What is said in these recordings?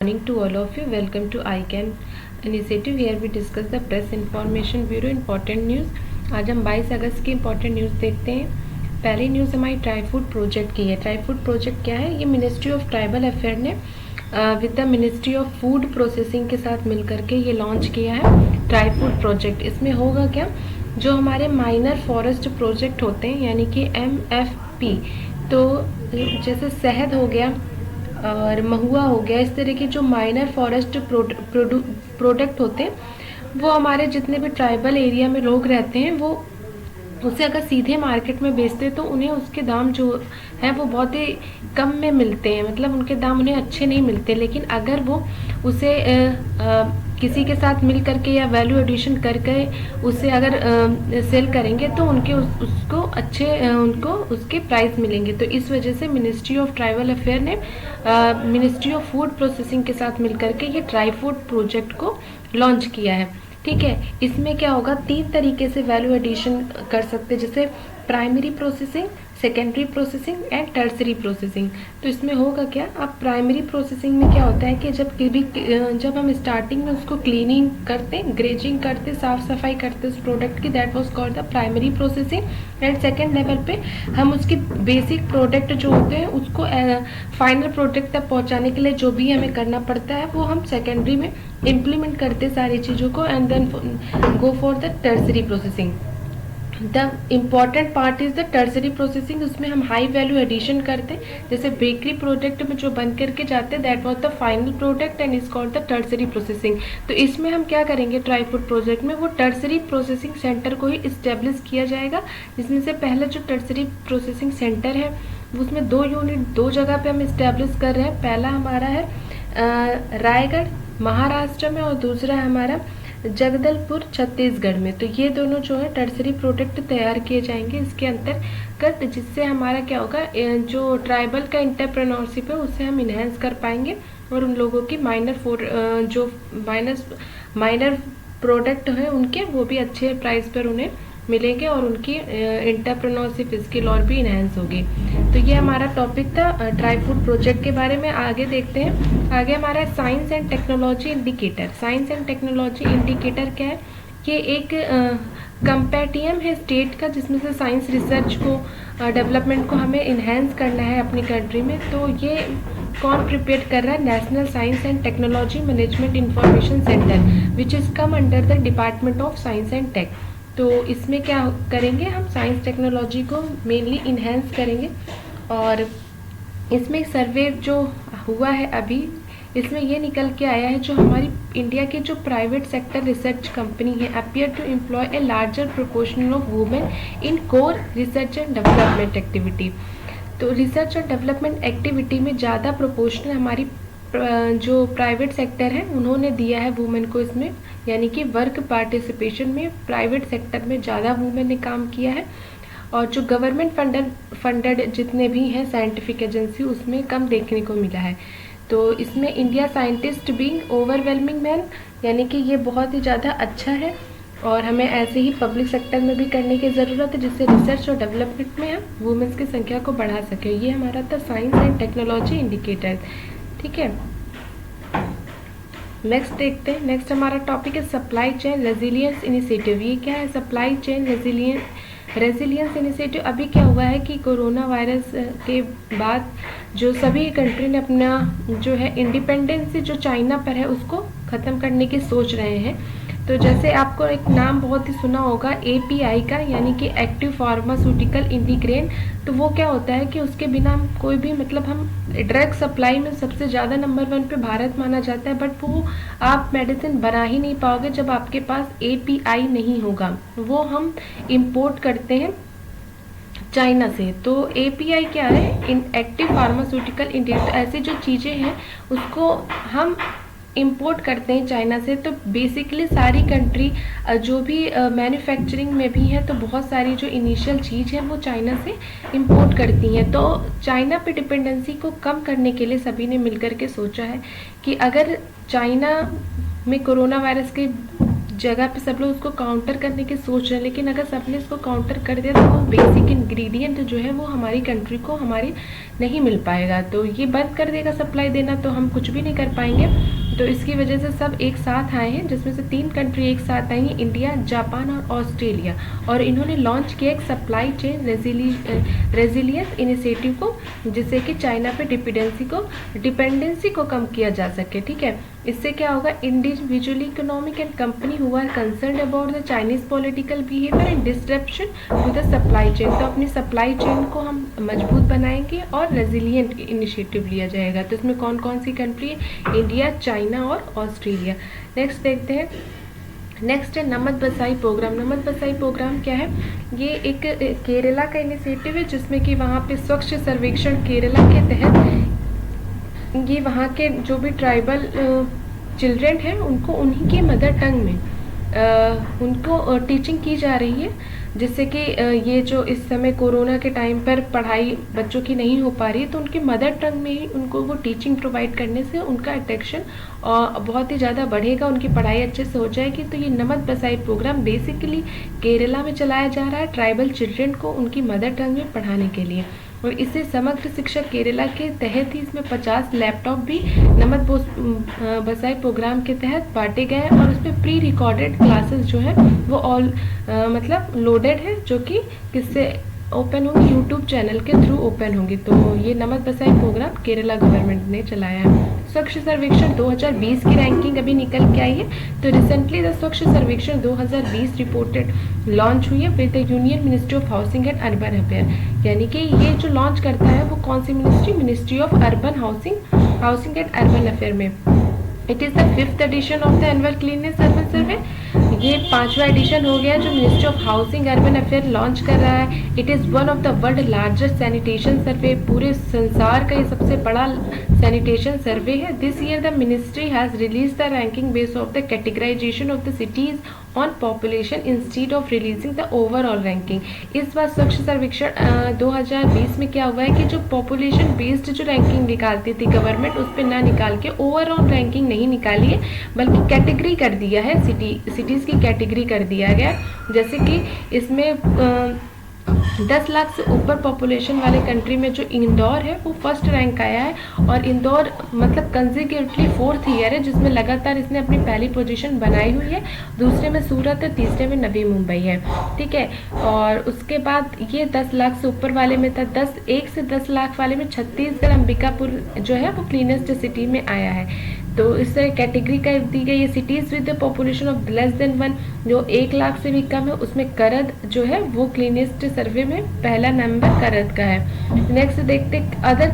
Morning to all of you. Welcome to ICAN initiative. Here we discuss the Press Information Bureau important news. आज हम 22 अगस्त की important news देखते हैं। पहली news हमारी ट्राई फूड प्रोजेक्ट की है। ट्राई फूड प्रोजेक्ट क्या है? ये मिनिस्ट्री ऑफ ट्राइबल अफेयर ने with the ministry of food processing के साथ मिलकर के ये लॉन्च किया है ट्राई फूड प्रोजेक्ट। इसमें होगा क्या, जो हमारे माइनर फॉरेस्ट प्रोजेक्ट होते हैं यानी कि MFP, तो जैसे शहद हो गया और महुआ हो गया, इस तरह के जो माइनर फॉरेस्ट प्रोडक्ट होते हैं वो हमारे जितने भी ट्राइबल एरिया में लोग रहते हैं वो उसे अगर सीधे मार्केट में बेचते तो उन्हें उसके दाम जो है वो बहुत ही कम में मिलते हैं, मतलब उनके दाम उन्हें अच्छे नहीं मिलते। लेकिन अगर वो उसे किसी के साथ मिल करके या वैल्यू एडिशन करके उसे अगर सेल करेंगे तो उनके उसको अच्छे उनको उसके प्राइस मिलेंगे। तो इस वजह से मिनिस्ट्री ऑफ ट्राइबल अफेयर ने मिनिस्ट्री ऑफ फूड प्रोसेसिंग के साथ मिल करके ये ट्राई फूड प्रोजेक्ट को लॉन्च किया है। ठीक है, इसमें क्या होगा, 3 तरीके से वैल्यू एडिशन कर सकते हैं, जैसे primary processing, secondary processing and tertiary processing. तो इसमें होगा क्या, अब प्राइमरी प्रोसेसिंग में क्या होता है कि जब हम स्टार्टिंग में उसको क्लीनिंग करते, ग्रेजिंग करते, साफ सफाई करते उस प्रोडक्ट की, that was called the primary processing. And second level पे हम उसकी बेसिक प्रोडक्ट जो होते हैं उसको फाइनल प्रोडक्ट तक पहुंचाने के लिए जो भी हमें करना पड़ता है वो हम सेकेंडरी में इम्प्लीमेंट करते सारी चीज़ों को, and then go for the tertiary processing. The important part is the tertiary processing. उसमें हम हाई वैल्यू एडिशन करते हैं, जैसे बेकरी प्रोडक्ट में जो बन करके जाते हैं that was the final product and is called the tertiary processing. तो इसमें हम क्या करेंगे, ट्राई फूड प्रोजेक्ट में वो टर्सरी प्रोसेसिंग सेंटर को ही इस्टेब्लिश किया जाएगा, जिसमें से पहले जो टर्सरी प्रोसेसिंग सेंटर है उसमें 2 यूनिट 2 जगह पे हम इस्टेब्लिश कर रहे हैं। पहला हमारा है रायगढ़ महाराष्ट्र में और दूसरा हमारा जगदलपुर छत्तीसगढ़ में। तो ये दोनों जो है टर्सरी प्रोडक्ट तैयार किए जाएंगे इसके अंतर्गत, जिससे हमारा क्या होगा, जो ट्राइबल का इंटरप्रेन्योरशिप है उसे हम इन्हेंस कर पाएंगे और उन लोगों की माइनर प्रोडक्ट है उनके वो भी अच्छे प्राइस पर उन्हें मिलेंगे और उनकी इंटरप्रेन्योरशिप स्किल और भी इन्हेंस होगी। तो ये हमारा टॉपिक था ट्राई फूड प्रोजेक्ट के बारे में। आगे देखते हैं, आगे हमारा science and technology indicator. Science and technology indicator क्या है, ये एक कंपेटियम है स्टेट का, जिसमें से साइंस रिसर्च को डेवलपमेंट को हमें इन्हेंस करना है अपनी कंट्री में। तो ये कौन प्रिपेयर कर रहा है, national science and technology management information centre which is come under the department of science and tech. तो इसमें क्या करेंगे, हम साइंस टेक्नोलॉजी को मेनली इन्हेंस करेंगे। और इसमें सर्वे जो हुआ है अभी, इसमें ये निकल के आया है जो हमारी इंडिया के जो प्राइवेट सेक्टर रिसर्च कंपनी है appear to employ a larger proportion of women in core research and development activity. तो रिसर्च और डेवलपमेंट एक्टिविटी में ज़्यादा प्रोपोर्शनल हमारी जो प्राइवेट सेक्टर है उन्होंने दिया है वुमेन को इसमें, यानी कि वर्क पार्टिसिपेशन में प्राइवेट सेक्टर में ज़्यादा वुमेन ने काम किया है। और जो गवर्नमेंट फंडेड जितने भी हैं साइंटिफिक एजेंसी उसमें कम देखने को मिला है। तो इसमें India scientist being overwhelming man, यानी कि ये बहुत ही ज़्यादा अच्छा है और हमें ऐसे ही पब्लिक सेक्टर में भी करने की ज़रूरत है, जिससे रिसर्च और डेवलपमेंट में हम वुमेन्स की संख्या को बढ़ा सकें। ये हमारा था साइंस एंड टेक्नोलॉजी इंडिकेटर। ठीक है, नेक्स्ट देखते हैं। नेक्स्ट हमारा टॉपिक है सप्लाई चेन रेजिलियंस इनिशिएटिव। ये क्या है, सप्लाई चेन रेजिलियंस इनिशिएटिव। अभी क्या हुआ है कि कोरोना वायरस के बाद जो सभी कंट्री ने अपना जो है इंडिपेंडेंसी जो चाइना पर है उसको ख़त्म करने की सोच रहे हैं। तो जैसे आपको एक नाम बहुत ही सुना होगा API का, यानी कि एक्टिव फार्मास्यूटिकल इंटीग्रेंट। तो वो क्या होता है कि उसके बिना हम कोई भी, मतलब हम ड्रग सप्लाई में सबसे ज़्यादा नंबर 1 पे भारत माना जाता है, बट वो आप मेडिसिन बना ही नहीं पाओगे जब आपके पास API नहीं होगा। वो हम इम्पोर्ट करते हैं चाइना से। तो API क्या है, इन एक्टिव फार्मास्यूटिकल इंटीग्रेंट। ऐसी जो चीज़ें हैं उसको हम इंपोर्ट करते हैं चाइना से। तो बेसिकली सारी कंट्री जो भी मैन्युफैक्चरिंग में भी है तो बहुत सारी जो इनिशियल चीज़ है वो चाइना से इंपोर्ट करती हैं। तो चाइना पे डिपेंडेंसी को कम करने के लिए सभी ने मिलकर के सोचा है कि अगर चाइना में कोरोना वायरस के जगह पे सब लोग उसको काउंटर करने की सोच रहे हैं, लेकिन अगर सबने इसको काउंटर कर दिया तो वो बेसिक इंग्रेडिएंट जो है वो हमारी कंट्री को हमारी नहीं मिल पाएगा। तो ये बंद कर देगा सप्लाई देना, तो हम कुछ भी नहीं कर पाएंगे। तो इसकी वजह से सब एक साथ आए हैं, जिसमें से 3 कंट्री एक साथ आई हैं, इंडिया, जापान और ऑस्ट्रेलिया। और इन्होंने लॉन्च किया एक सप्लाई चेन रेजिलियंस इनिशिएटिव को, जिससे कि चाइना पे डिपेंडेंसी को कम किया जा सके। ठीक है, इससे क्या होगा, individually economic and company who are concern about the Chinese political behaviour and disruption to the supply chain. तो अपनी सप्लाई चेन को हम मजबूत बनाएंगे और रेजिलियंट इनिशिएटिव लिया जाएगा। तो इसमें कौन कौन सी कंट्री है, इंडिया, चाइना और ऑस्ट्रेलिया। नेक्स्ट देखते हैं, नेक्स्ट है नमक बसाई प्रोग्राम। नमक बसाई प्रोग्राम क्या है, ये एक केरला का इनिशिएटिव है, जिसमें कि वहाँ पे स्वच्छ सर्वेक्षण केरला के तहत ये वहाँ के जो भी ट्राइबल चिल्ड्रेन हैं उनको उन्हीं के मदर टंग में उनको टीचिंग की जा रही है, जिससे कि ये जो इस समय कोरोना के टाइम पर पढ़ाई बच्चों की नहीं हो पा रही है, तो उनके मदर टंग में ही उनको वो टीचिंग प्रोवाइड करने से उनका अटेंशन बहुत ही ज़्यादा बढ़ेगा, उनकी पढ़ाई अच्छे से हो जाएगी। तो ये नमक बसाई प्रोग्राम बेसिकली केरला में चलाया जा रहा है ट्राइबल चिल्ड्रेन को उनकी मदर टंग में पढ़ाने के लिए। और इससे समग्र शिक्षा केरला के तहत ही इसमें 50 लैपटॉप भी नमक बसाई प्रोग्राम के तहत बांटे गए हैं। और उसमें प्री रिकॉर्डेड क्लासेस जो है वो ऑल मतलब लोडेड है, जो कि किससे ओपन होंगी, यूट्यूब चैनल के थ्रू ओपन होंगी। तो ये नमक बसाई प्रोग्राम केरला गवर्नमेंट ने चलाया है। स्वच्छ सर्वेक्षण 2020 की रैंकिंग अभी निकल के आई है। तो रिसेंटली द स्वच्छ सर्वेक्षण 2020 रिपोर्टेड लॉन्च हुई है with the union ministry of housing and urban affair. यानी कि ये जो लॉन्च करता है वो कौन सी ministry, ministry of urban housing and urban affair में। It is the 5th edition of the annual cleanness urban survey. ये 5वां एडिशन हो गया जो ministry of housing urban affair launch कर रहा है। It is one of the world largest sanitation survey, पूरे संसार का ये सबसे बड़ा सैनिटेशन सर्वे है। This year the ministry has release the ranking base of the categorisation of the cities on population instead of releasing the overall ranking. इस बार स्वच्छ सर्वेक्षण 2020 में क्या हुआ है कि जो पॉपुलेशन बेस्ड जो रैंकिंग निकालती थी गवर्नमेंट, उस पर ना निकाल के ओवरऑल रैंकिंग नहीं निकाली है, बल्कि कैटेगरी कर दिया है, सिटीज़ की कैटेगरी कर दिया गया। जैसे कि इसमें 10 लाख से ऊपर पॉपुलेशन वाले कंट्री में जो इंदौर है वो फर्स्ट रैंक आया है। और इंदौर मतलब कंसेक्यूटिवली 4th ईयर है जिसमें लगातार इसने अपनी पहली पोजीशन बनाई हुई है। दूसरे में सूरत है, तीसरे में नवी मुंबई है। ठीक है, और उसके बाद ये 10 लाख से ऊपर वाले में था, 1 से 10 लाख वाले में छत्तीसगढ़ अंबिकापुर जो है वो क्लीनेस्ट सिटी में आया है। तो इससे कैटेगरी कर दी गई है cities with population of less than 1, जो 1 लाख से भी कम है, उसमें करद जो है वो क्लीनेस्ट सर्वे में पहला नंबर करद का है। नेक्स्ट देखते अदर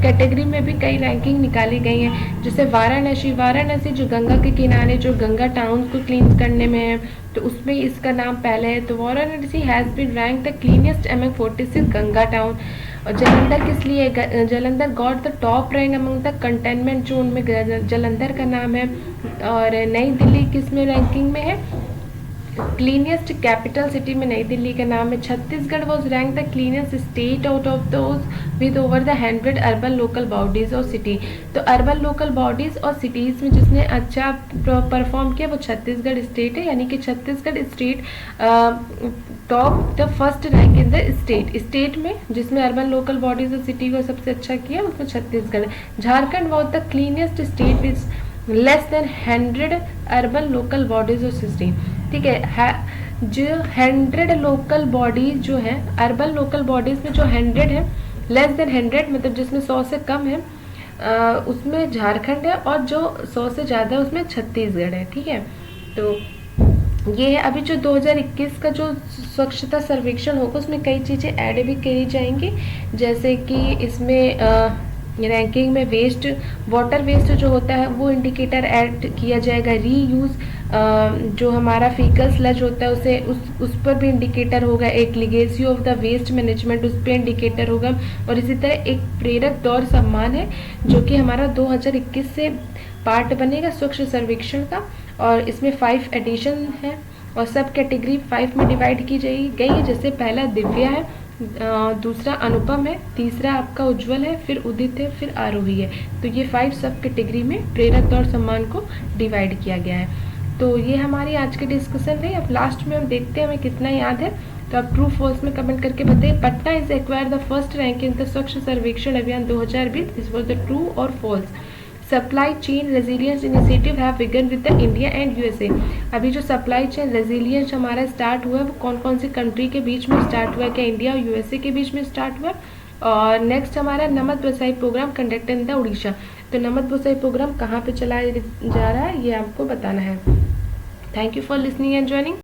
कैटेगरी में भी कई रैंकिंग निकाली गई हैं, जैसे वाराणसी जो गंगा के किनारे जो गंगा टाउन को क्लीन करने में है, तो उसमें इसका नाम पहले है। तो Varanasi has been rank the cleanest among 46 Ganga town. और जलंधर किस लिए, Jalandhar got the top rank among the containment zone में जलंधर का नाम है। और नई दिल्ली किस में रैंकिंग में है, क्लीनेस्ट कैपिटल सिटी में नई दिल्ली का नाम है। Chhattisgarh was rank the cleanest state out of those with over the 100 urban local bodies और सिटी। तो अर्बन लोकल बॉडीज और सिटीज़ में जिसने अच्छा परफॉर्म किया वो छत्तीसगढ़ स्टेट है, यानी कि Chhattisgarh state top the first rank in the state में जिसमें अर्बन लोकल बॉडीज और सिटी को सबसे अच्छा किया उसमें Chhattisgarh. Jharkhand was the cleanest state with less than 100 urban local bodies और सिटी। ठीक है, जो 100 लोकल बॉडीज जो है, अर्बन लोकल बॉडीज में जो 100 है, लेस देन 100 मतलब जिसमें 100 से कम है उसमें झारखंड है, और जो 100 से ज़्यादा है उसमें छत्तीसगढ़ है। ठीक है, तो ये है। अभी जो 2021 का जो स्वच्छता सर्वेक्षण होगा उसमें कई चीज़ें ऐड भी करी जाएंगी, जैसे कि इसमें रैंकिंग में वाटर वेस्ट जो होता है वो इंडिकेटर ऐड किया जाएगा। रीयूज़ जो हमारा फीकल स्लज होता है उसे उस पर भी इंडिकेटर होगा। एक legacy of the waste management उस पर इंडिकेटर होगा। और इसी तरह एक प्रेरक दौर सम्मान है जो कि हमारा 2021 से पार्ट बनेगा स्वच्छ सर्वेक्षण का। और इसमें 5 एडिशन है और सब कैटेगरी 5 में डिवाइड की गई है। जैसे पहला दिव्या है, दूसरा अनुपम है, तीसरा आपका उज्जवल है, फिर उदित है, फिर आरोही है। तो ये 5 सब कैटेगरी में प्रेरक दौर सम्मान को डिवाइड किया गया है। तो ये हमारी आज की डिस्कशन है। अब लास्ट में हम देखते हैं हमें कितना याद है। तो आप ट्रू फॉल्स में कमेंट करके बताइए। Patna is acquire the first rank in the Swachh Survekshan Abhiyan 2020। This was the true और false. Supply chain resilience initiative have begun with the India and USA. अभी जो सप्लाई चेन रेजिलियंस हमारा स्टार्ट हुआ है वो कौन कौन सी कंट्री के बीच में स्टार्ट हुआ है? क्या इंडिया और यूएसए के बीच में स्टार्ट हुआ? और नेक्स्ट हमारा नमक बसाई programme conducted in the Orissa. तो नमक बसाई प्रोग्राम कहाँ पे चलाया जा रहा है ये आपको बताना है। Thank you for listening and joining.